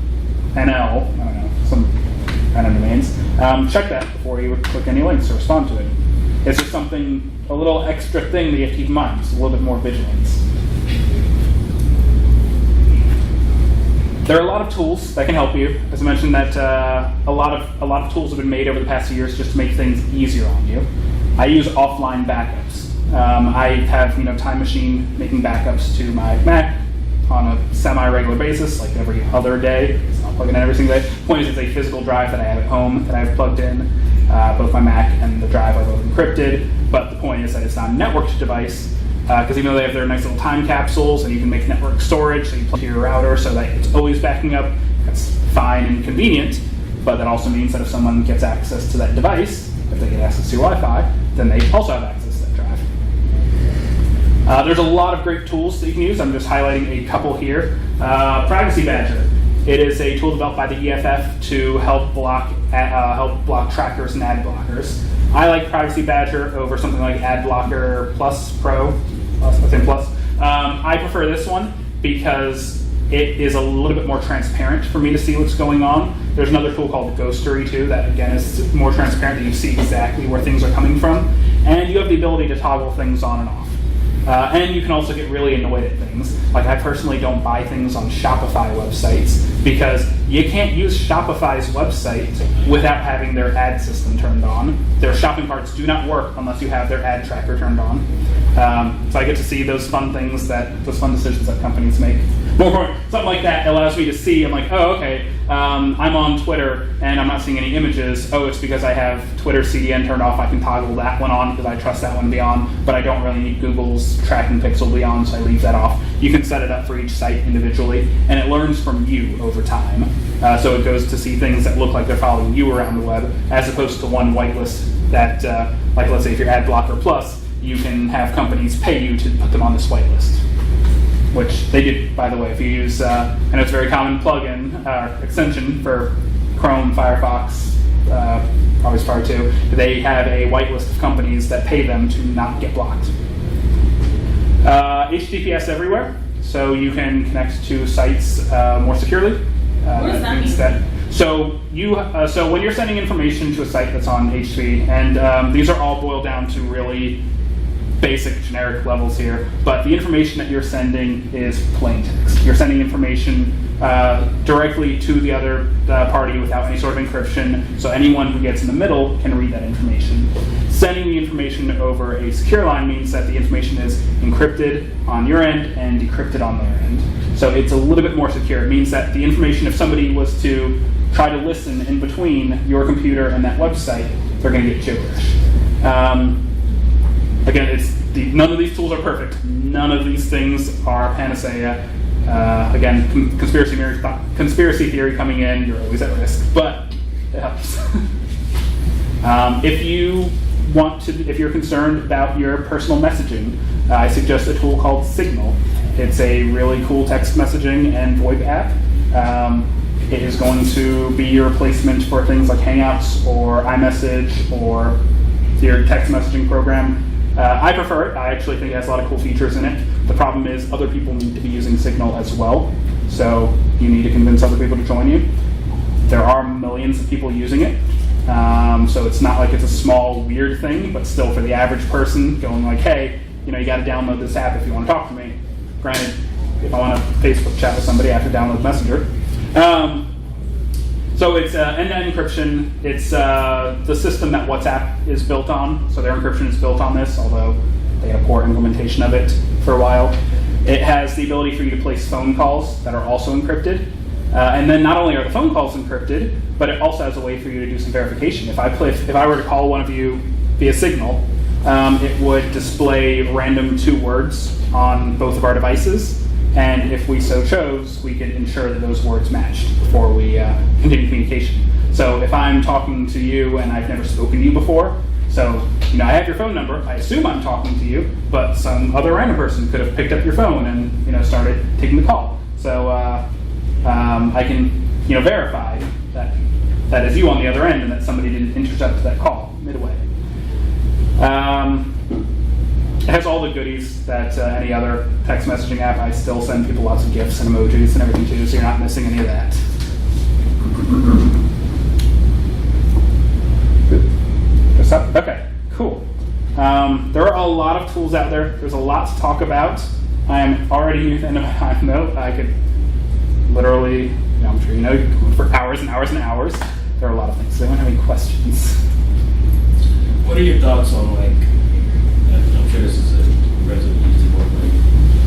I don't know, some random domains, check that before you click any links or respond to it. It's just a little extra thing that you have to keep in mind, just a little bit more vigilance. There are a lot of tools that can help you. As I mentioned, that a lot of tools have been made over the past few years just to make things easier on you. I use offline backups. I have Time Machine making backups to my Mac on a semi-regular basis, like every other day. It's not plugging in every single day. The point is, it's a physical drive that I have at home that I've plugged in. Both my Mac and the drive are both encrypted. But the point is that it's not a networked device. Because even though they have their nice little time capsules and you can make network storage, so you plug to your router so that it's always backing up, that's fine and convenient, but that also means that if someone gets access to that device, if they get access to Wi-Fi, then they also have access to that drive. There's a lot of great tools that you can use. I'm just highlighting a couple here. Privacy Badger. It is a tool developed by the EFF to help block trackers and ad blockers. I like Privacy Badger over something like Ad Blocker Plus Pro. I prefer this one because it is a little bit more transparent for me to see what's going on. There's another tool called Ghostery too that again is more transparent, that you see exactly where things are coming from, and you have the ability to toggle things on and off. And you can also get really annoyed at things. Like, I personally don't buy things on Shopify websites because you can't use Shopify's website without having their ad system turned on. Their shopping carts do not work unless you have their ad tracker turned on. So I get to see those fun decisions that companies make. More important, something like that allows me to see, I'm like, oh, okay, I'm on Twitter and I'm not seeing any images. Oh, it's because I have Twitter CDN turned off. I can toggle that one on because I trust that one to be on, but I don't really need Google's tracking pixel to be on, so I leave that off. You can set it up for each site individually, and it learns from you over time. So it goes to see things that look like they're following you around the web, as opposed to one whitelist that, like let's say if you're Ad Blocker Plus, you can have companies pay you to put them on this whitelist. Which they do, by the way. If you use, I know it's a very common plugin, extension for Chrome, Firefox, probably Safari too. They have a whitelist of companies that pay them to not get blocked. HTTPS everywhere, so you can connect to sites more securely. What does that mean? So when you're sending information to a site that's on HTTP, and these are all boiled down to really basic generic levels here, but the information that you're sending is plain text. You're sending information directly to the other party without any sort of encryption, so anyone who gets in the middle can read that information. Sending the information over a secure line means that the information is encrypted on your end and decrypted on their end. So it's a little bit more secure. It means that the information, if somebody was to try to listen in between your computer and that website, they're going to get gibberish. Again, none of these tools are perfect. None of these things are panacea. Again, conspiracy theory coming in, you're always at risk, but it helps. If you're concerned about your personal messaging, I suggest a tool called Signal. It's a really cool text messaging and VoIP app. It is going to be your replacement for things like Hangouts or iMessage or your text messaging program. I prefer it. I actually think it has a lot of cool features in it. The problem is other people need to be using Signal as well, so you need to convince other people to join you. There are millions of people using it, so it's not like it's a small, weird thing, but still for the average person going like, hey, you got to download this app if you want to talk to me. Granted, if I want to Facebook chat with somebody, I have to download Messenger. So it's end-to-end encryption. It's the system that WhatsApp is built on. So their encryption is built on this, although they had a poor implementation of it for a while. It has the ability for you to place phone calls that are also encrypted. And then not only are the phone calls encrypted, but it also has a way for you to do some verification. If I were to call one of you via Signal, it would display random 2 words on both of our devices. And if we so chose, we could ensure that those words matched before we continue communication. So if I'm talking to you and I've never spoken to you before, so I have your phone number, I assume I'm talking to you, but some other random person could have picked up your phone and started taking the call. So I can verify that is you on the other end and that somebody didn't intercept that call midway. It has all the goodies that any other text messaging app. I still send people lots of GIFs and emojis and everything too, so you're not missing any of that. Okay, cool. There are a lot of tools out there. There's a lot to talk about. I am already near the end of my time, though. I could literally, I'm sure you know, for hours and hours and hours. There are a lot of things. Does anyone have any questions? What are your thoughts on I'm sure this is a relatively easy one,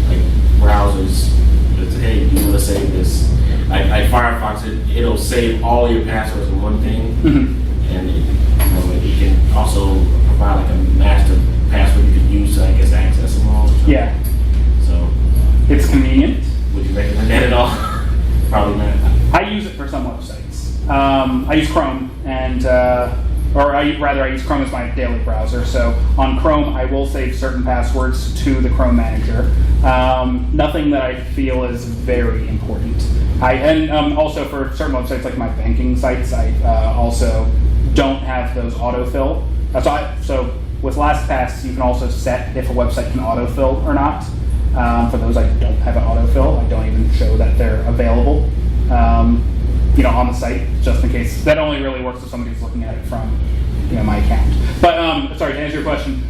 like browsers that say, hey, you want to save this? Like Firefox, it'll save all your passwords in one thing, and it can also provide like a master password you can use to, I guess, access them all. Yeah. So it's convenient. Would you recommend that at all? Probably not. I use it for some websites. I use Chrome and. I use Chrome as my daily browser. So on Chrome, I will save certain passwords to the Chrome manager. Nothing that I feel is very important. Also for certain websites like my banking sites, I also don't have those autofill. So with LastPass, you can also set if a website can autofill or not. For those I don't have an autofill, I don't even show that they're available. On the site, just in case. That only really works if somebody's looking at it from, my account. But sorry, to answer your question,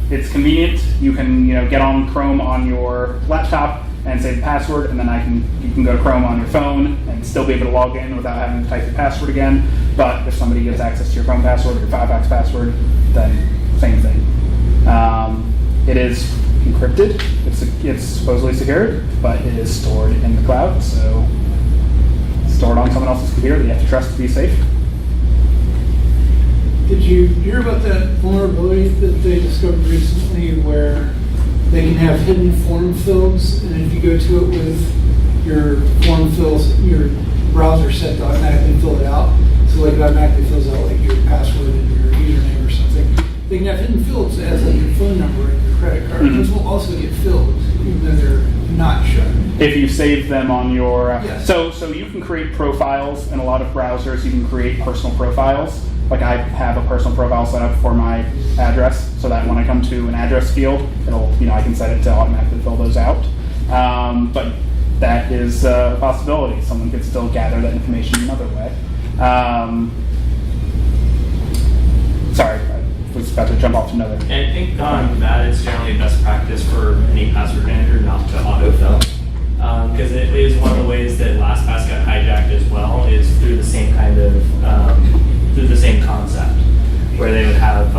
it's convenient. You can, get on Chrome on your laptop and save the password, and then you can go to Chrome on your phone and still be able to log in without having to type the password again. But if somebody gets access to your Chrome password or your Firefox password, then same thing. It is encrypted. It's supposedly secured, but it is stored in the cloud, so stored on someone else's computer that you have to trust to be safe. Did you hear about that vulnerability that they discovered recently where they can have hidden form fields, and if you go to it with your form fills, your browser set to automatically fill it out, so like it automatically fills out like your password and your username or something. They can have hidden fields as like your phone number and your credit card. Those will also get filled, even though they're not shown. If you save them on your... Yes. So you can create profiles in a lot of browsers. You can create personal profiles. Like I have a personal profile set up for my address, so that when I come to an address field, it'll, I can set it to automatically fill those out. But that is a possibility. Someone could still gather that information another way. Sorry, I was about to jump off to another. And I think that it's generally best practice for any password manager not to autofill. because it is one of the ways that LastPass got hijacked as well, is through the same kind of, through the same concept, where they would have,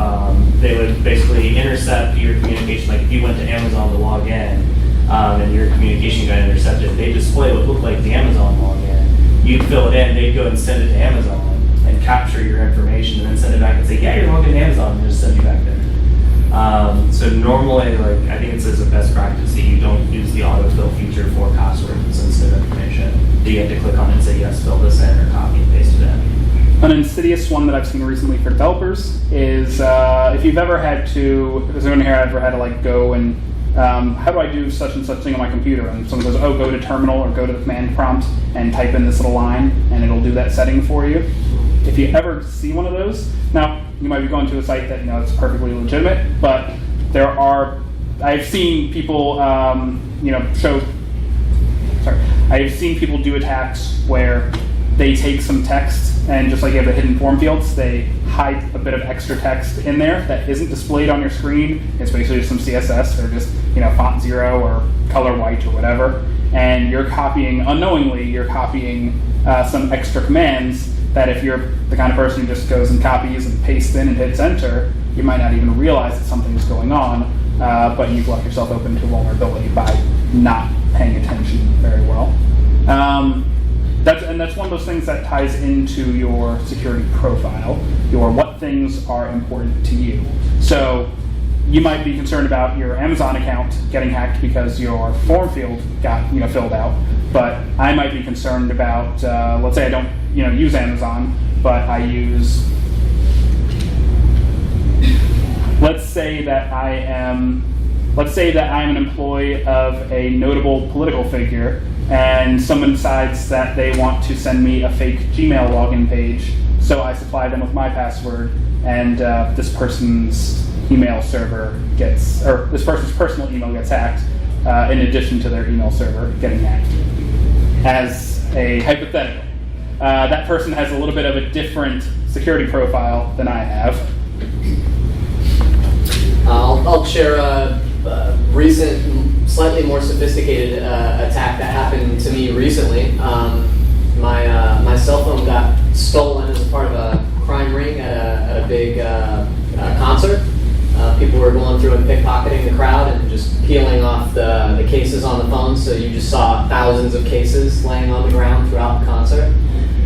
they would basically intercept your communication, like if you went to Amazon to log in, and your communication got intercepted, they display what looked like the Amazon login. You'd fill it in, they'd go and send it to Amazon and capture your information and then send it back and say, yeah, you're logged in Amazon, and just send you back there. So normally, like, I think it's as a best practice that you don't use the autofill feature for passwords and sensitive information. You have to click on it and say, yes, fill this in, or copy and paste it in. An insidious one that I've seen recently for developers is if you've ever had to, has anyone here ever had to like go and, how do I do such and such thing on my computer? And someone goes, oh, go to terminal or go to the command prompt and type in this little line and it'll do that setting for you. If you ever see one of those, now you might be going to a site that, you know, it's perfectly legitimate, but there are, I've seen people, you know, I've seen people do attacks where they take some text and just like you have the hidden form fields, they hide a bit of extra text in there that isn't displayed on your screen. It's basically just some CSS or just, you know, font 0 or color white or whatever. And you're copying, unknowingly, you're copying some extra commands that if you're the kind of person who just goes and copies and pastes in and hits enter, you might not even realize that something's going on, but you've left yourself open to vulnerability by not paying attention very well. That's one of those things that ties into your security profile, your what things are important to you. So you might be concerned about your Amazon account getting hacked because your form field got, you know, filled out, but I might be concerned about, let's say I don't, you know, use Amazon, but I use, let's say that I am an employee of a notable political figure, and someone decides that they want to send me a fake Gmail login page, so I supply them with my password, and this person's email server gets, or this person's personal email gets hacked, in addition to their email server getting hacked. As a hypothetical, that person has a little bit of a different security profile than I have. I'll share a recent, slightly more sophisticated attack that happened to me recently. My cell phone got stolen as a part of a crime ring at a big concert. People were going through and pickpocketing the crowd and just peeling off the cases on the phone, so you just saw thousands of cases laying on the ground throughout the concert.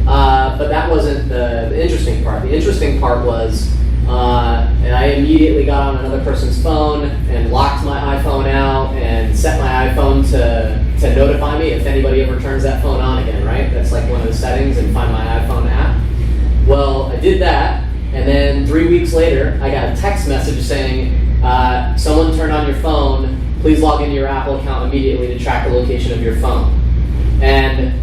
But that wasn't the interesting part. The interesting part was and I immediately got on another person's phone and locked my iPhone out and set my iPhone to notify me if anybody ever turns that phone on again, right? That's like one of the settings in Find My iPhone app. Well, I did that, and then 3 weeks later, I got a text message saying, someone turned on your phone, please log into your Apple account immediately to track the location of your phone. And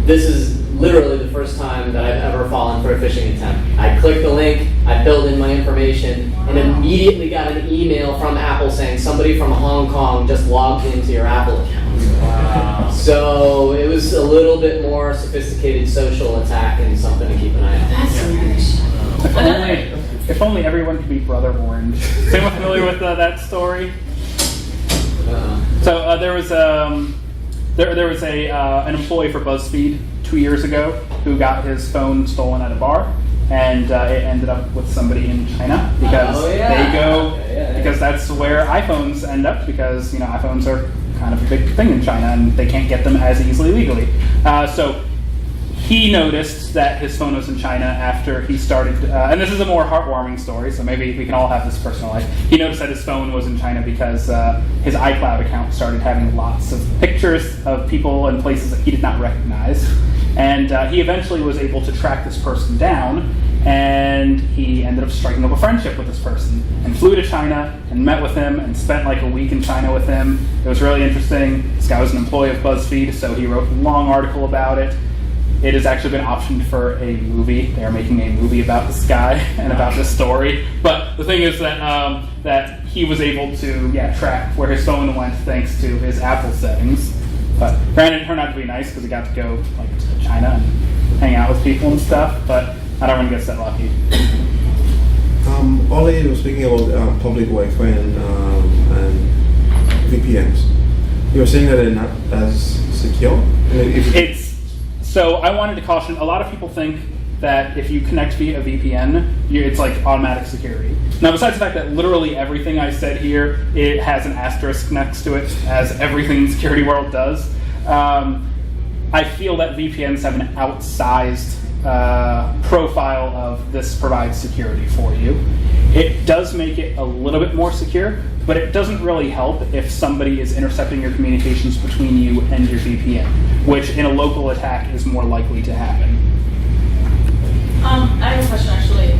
this is literally the first time that I've ever fallen for a phishing attempt. I clicked the link, I filled in my information, and immediately got an email from Apple saying somebody from Hong Kong just logged into your Apple account. Wow. So it was a little bit more sophisticated social attack and something to keep an eye on. That's nice. If only everyone could be Brother Orange. Is anyone familiar with that story? So there was an employee for BuzzFeed 2 years ago who got his phone stolen at a bar, and it ended up with somebody in China because because that's where iPhones end up, because, you know, iPhones are kind of a big thing in China and they can't get them as easily legally. So he noticed that his phone was in China after he started, and this is a more heartwarming story, so maybe we can all have this personal life. He noticed that his phone was in China because his iCloud account started having lots of pictures of people and places that he did not recognize. And he eventually was able to track this person down, and he ended up striking up a friendship with this person and flew to China and met with him and spent like a week in China with him. It was really interesting. This guy was an employee of BuzzFeed, so he wrote a long article about it. It has actually been optioned for a movie. They are making a movie about this guy and about this story. But the thing is that that he was able to track where his phone went thanks to his Apple settings. But granted, it turned out to be nice because he got to go like to China and hang out with people and stuff. But not everyone gets that lucky. Ollie was speaking about public Wi-Fi and VPNs. You were saying that they're not as secure? So I wanted to caution, a lot of people think that if you connect via a VPN, it's like automatic security. Now, besides the fact that literally everything I said here, it has an asterisk next to it, as everything in the security world does, I feel that VPNs have an outsized profile of this provides security for you. It does make it a little bit more secure, but it doesn't really help if somebody is intercepting your communications between you and your VPN, which in a local attack is more likely to happen. I have a question actually.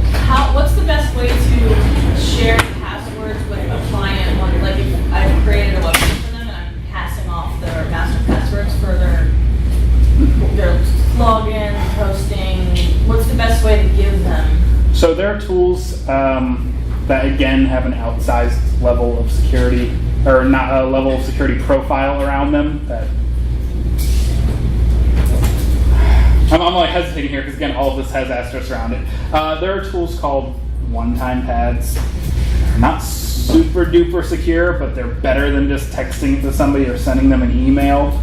What's the best way to share passwords with a client? Like if I've created a website for them and I'm passing off their master passwords for their login, hosting, what's the best way to give them? So there are tools that again have an outsized level of security, or not a level of security profile around them. That I'm like hesitating here because again, all of this has asterisks around it. There are tools called one-time pads. They're not super duper secure, but they're better than just texting to somebody or sending them an email.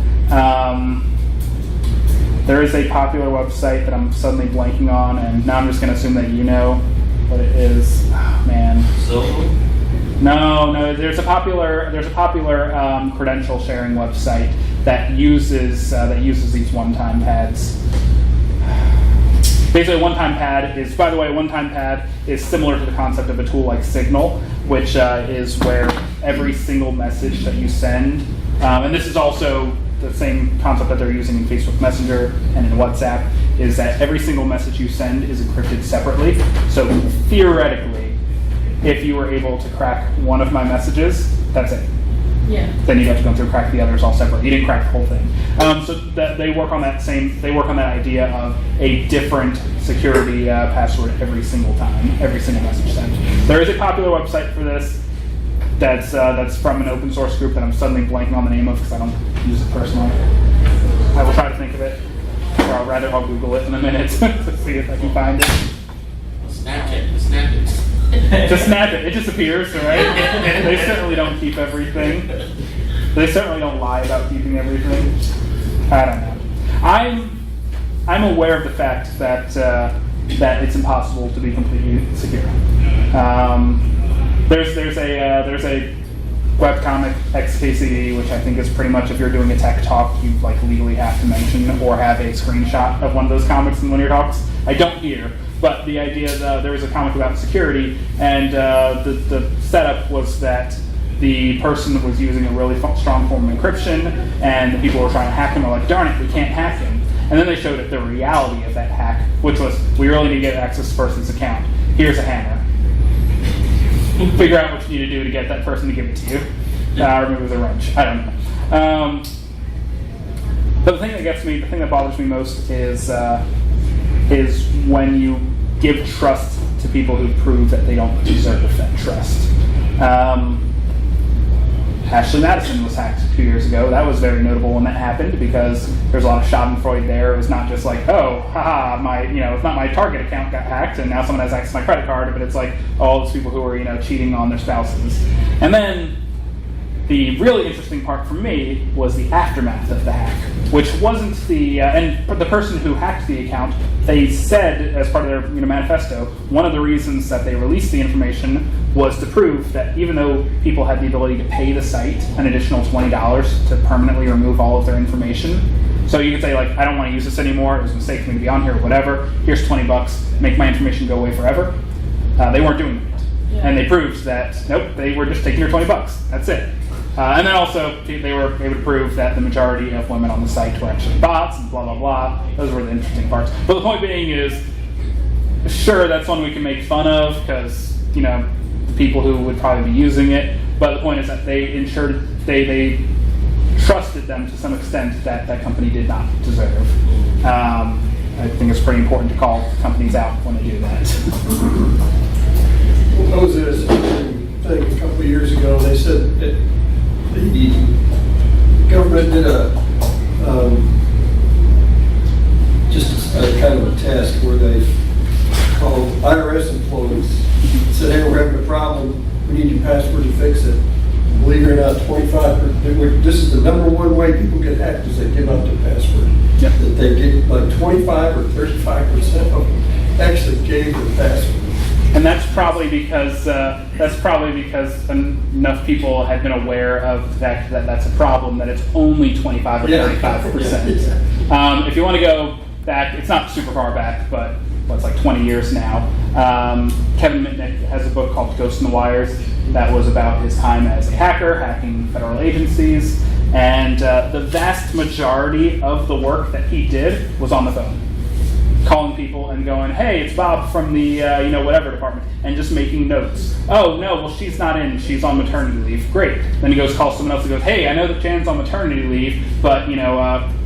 There is a popular website that I'm suddenly blanking on, and now I'm just going to assume that you know what it is. Oh, man. No. There's a popular credential sharing website that uses these one-time pads. Basically, a one-time pad is, by the way, a one-time pad is similar to the concept of a tool like Signal, which is where every single message that you send, and this is also the same concept that they're using in Facebook Messenger and in WhatsApp, is that every single message you send is encrypted separately. So theoretically, if you were able to crack one of my messages, that's it. Yeah. Then you'd have to go through crack the others all separately. You didn't crack the whole thing. So that they work on that idea of a different security password every single time, every single message sent. There is a popular website for this that's from an open source group that I'm suddenly blanking on the name of because I don't use it personally. I will try to think of it, or I'll Google it in a minute to see if I can find it. Snap it. Just snap it. It just appears, right? They certainly don't keep everything. They certainly don't lie about keeping everything. I don't know. I'm aware of the fact that that it's impossible to be completely secure. There's a webcomic XKCD, which I think is pretty much if you're doing a tech talk, you like legally have to mention or have a screenshot of one of those comics in one of your talks. I don't here. But the idea is there was a comic about security, and the setup was that the person was using a really strong form of encryption, and the people were trying to hack him. Are like, darn it, we can't hack him. And then they showed it the reality of that hack, which was, we really need to get access to this person's account. Here's a hammer. Figure out what you need to do to get that person to give it to you. Or maybe it was a wrench. I don't know. But the thing that bothers me most is when you give trust to people who prove that they don't deserve that trust. Ashley Madison was hacked 2 years ago. That was very notable when that happened because there's a lot of schadenfreude there. It was not just like, oh, haha, it's not my Target account got hacked and now someone has access to my credit card, but it's like all those people who are, cheating on their spouses. And then the really interesting part for me was the aftermath of the hack, which wasn't and the person who hacked the account, they said as part of their manifesto, one of the reasons that they released the information was to prove that even though people had the ability to pay the site an additional $20 to permanently remove all of their information, so you could say like, I don't want to use this anymore, it was a mistake for me to be on here, whatever, here's $20, make my information go away forever. They weren't doing it. Yeah. And they proved that, nope, they were just taking your $20, that's it. And then also, they were able to prove that the majority of women on the site were actually bots and blah, blah, blah. Those were the interesting parts. But the point being is, sure, that's one we can make fun of because, the people who would probably be using it. But the point is that they they trusted them to some extent that that company did not deserve. I think it's pretty important to call companies out when they do that. Well, I was at a thing a couple of years ago, and they said that the government did just a kind of a test where they called IRS employees, said, hey, we're having a problem, we need your password to fix it. believe it or not, 25%, this is the number one way people get hacked is they give up their password. Yep. That they get like 25 or 35% of them actually gave their password. And that's probably because enough people had been aware of the fact that that's a problem, that it's only 25 or 35%. If you want to go back, it's not super far back, but it's like 20 years now. Kevin Mitnick has a book called Ghosts in the Wires that was about his time as a hacker, hacking federal agencies, and the vast majority of the work that he did was on the phone. Calling people and going, hey, it's Bob from the whatever department, and just making notes. Oh no, well she's not in, she's on maternity leave. Great. Then he goes call someone else and goes, hey, I know that Jan's on maternity leave, but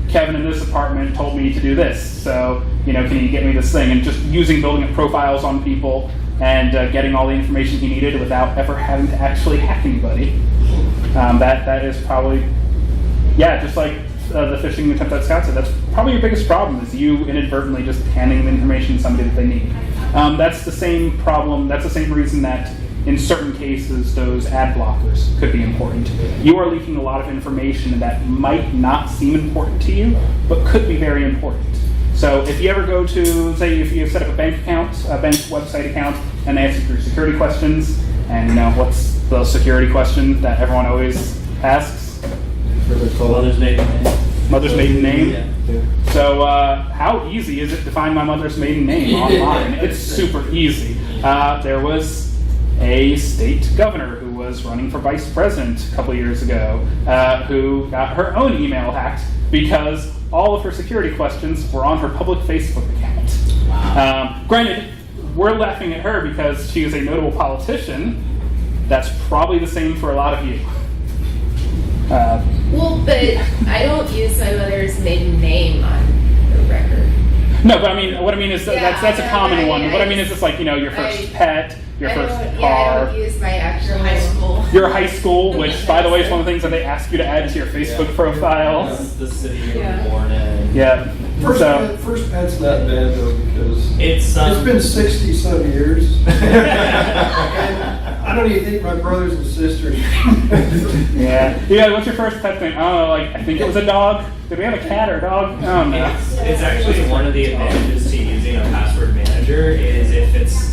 Kevin in this department told me to do this. So can you get me this thing? And just building up profiles on people and getting all the information he needed without ever having to actually hack anybody. That is probably just like the phishing attempt that Scott said, that's probably your biggest problem, is you inadvertently just handing the information to somebody that they need. That's the same problem, that's the same reason that in certain cases those ad blockers could be important. You are leaking a lot of information that might not seem important to you, but could be very important. So if you ever go to, say if you set up a bank account, a bank website account, and they ask you for security questions, and what's the security question that everyone always asks? Mother's maiden name. Mother's maiden name? Yeah. So how easy is it to find my mother's maiden name online? It's super easy. There was a state governor who was running for vice president a couple years ago who got her own email hacked because all of her security questions were on her public Facebook account. Wow. Granted, we're laughing at her because she is a notable politician. That's probably the same for a lot of you. Well, but I don't use my mother's maiden name on the record. No, but what I mean is Yeah, that's a common one. What I mean just- is it's like your first pet, your first I car. don't use my actual High school. Your high school, which by the way is one of the things that they ask you to add to your Facebook profile. The city you Yeah. were born in. Yeah. So First pet's not bad though, because It's it's been 60 some years. I don't even think my brothers and sisters. yeah. What's your first pet thing? Oh, I think it was a dog. Did we have a cat or a dog? Oh no. It's actually one of the advantages to using a password manager is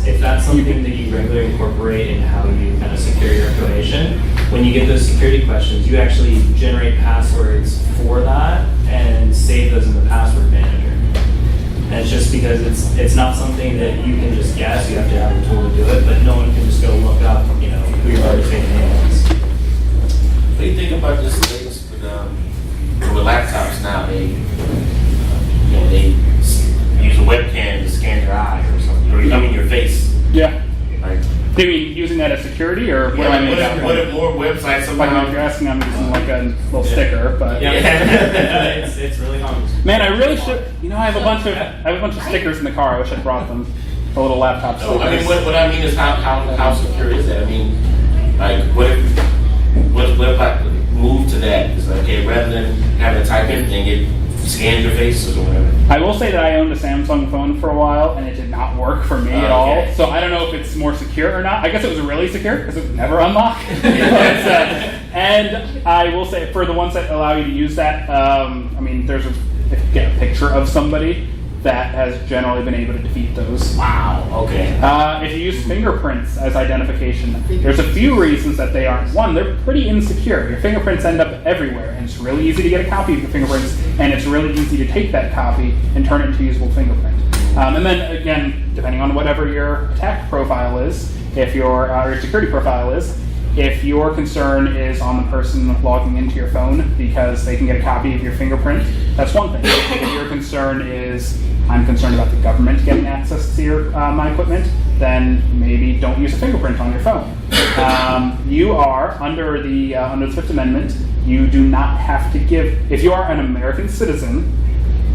if that's something that you regularly incorporate in how you kind of secure your information. When you get those security questions, you actually generate passwords for that and save those in the password manager. And it's just because it's not something that you can just guess. You have to have a tool to do it, but no one can just go look up, who your mother's maiden name is. What do you think about this latest with laptops now? They use a webcam to scan your eye or something, or your face. Yeah. Like, Do you mean using that as security or what do I mean? what if more websites If you're asking, I'm using a little sticker, but It's really common. man, I really should. I have a bunch of stickers in the car. I wish I'd brought them. The little laptop stickers. So, what I mean is how secure is that? What if I move to that? It's like, okay, rather than having to type anything, it scans your face or whatever. I will say that I owned a Samsung phone for a while, and it did not work for me at all. Okay. So I don't know if it's more secure or not. I guess it was really secure because it would never unlock. And I will say for the ones that allow you to use that, there's if you get a picture of somebody that has generally been able to defeat those. Wow. Okay. If you use fingerprints as identification, there's a few reasons that they aren't. One, they're pretty insecure. Your fingerprints end up everywhere, and it's really easy to get a copy of your fingerprints, and it's really easy to take that copy and turn it into a usable fingerprint. And then again, depending on whatever your attack profile is, if your security profile is, if your concern is on the person logging into your phone because they can get a copy of your fingerprint, that's one thing. If your concern is, I'm concerned about the government getting access to my equipment, then maybe don't use a fingerprint on your phone. You are, under the Fifth Amendment, you do not have to give, if you are an American citizen,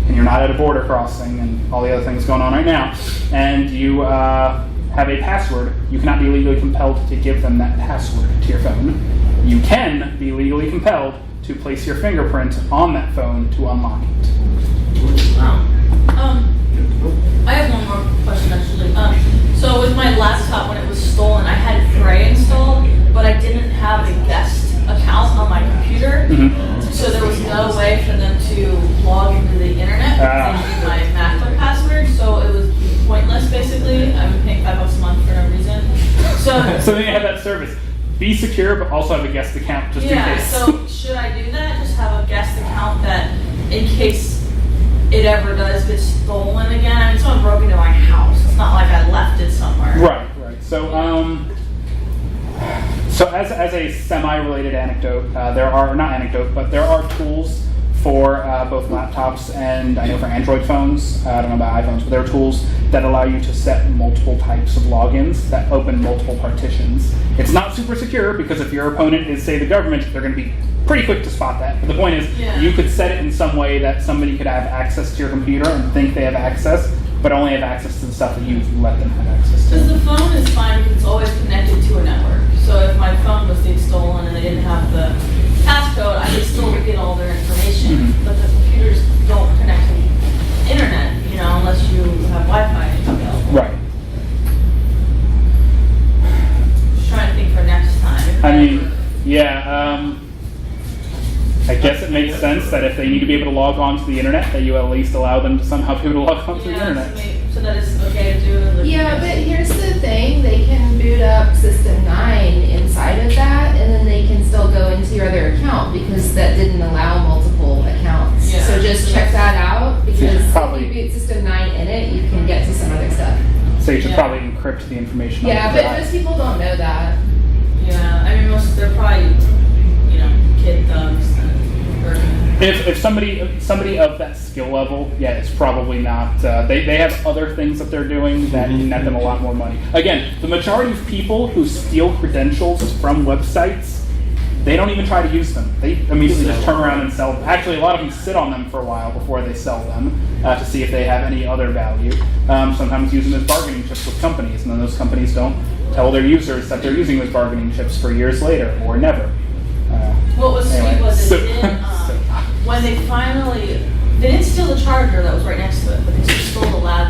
and you're not at a border crossing and all the other things going on right now, and you have a password, you cannot be legally compelled to give them that password to your phone. You can be legally compelled to place your fingerprint on that phone to unlock it. Wow. I have one more question actually. So with my laptop, when it was stolen, I had Gray installed, but I didn't have a guest be secure, but also have a guest account just in Yeah, case. so should I do that? Just have a guest account that, in case it ever does get stolen again? I mean, someone broke into my house. It's not like I left it somewhere. Right. So as a semi-related anecdote, there are tools for both laptops and I know for Android phones. I don't know about iPhones, but there are tools that allow you to set multiple types of logins that open multiple partitions. It's not super secure because if your opponent is, say, the government, they're going to be pretty quick to spot that. But the point is, you could set it in some way that somebody could have access to your computer and think they have access, but only have access to the stuff that you've let them have access to. Because the phone is fine because it's always connected to a network. So if my phone was being stolen and they didn't have the passcode, I could still get all their information. Mm-hmm. But the computers don't connect to the internet, unless you have Wi-Fi available. Right. Just trying to think for next time. I mean, I guess it makes sense that if they need to be able to log on to the internet, that you at least allow them to somehow be able to log on to the internet. So that it's okay to do. Yeah, but here's the thing, they can boot up System 9 inside of that, and then they can still go into your other account, because that didn't allow multiple accounts. Yeah. So just check that out, because Probably. if you boot System 9 in it, you can get to some other stuff. So you should probably encrypt the information. Yeah, on the but drive. most people don't know that. Yeah, I mean, they're probably, kid thugs. If somebody of that skill level, it's probably not. They have other things that they're doing that net them a lot more money. Again, the majority of people who steal credentials from websites, they don't even try to use them. They immediately just turn around and sell them. Actually, a lot of them sit on them for a while before they sell them to see if they have any other value. Sometimes use them as bargaining chips with companies, and then those companies don't tell their users that they're using those bargaining chips for years later or never. What was Anyway, sweet was so- they didn't, when they didn't steal the charger that was right next to it, but they stole the lab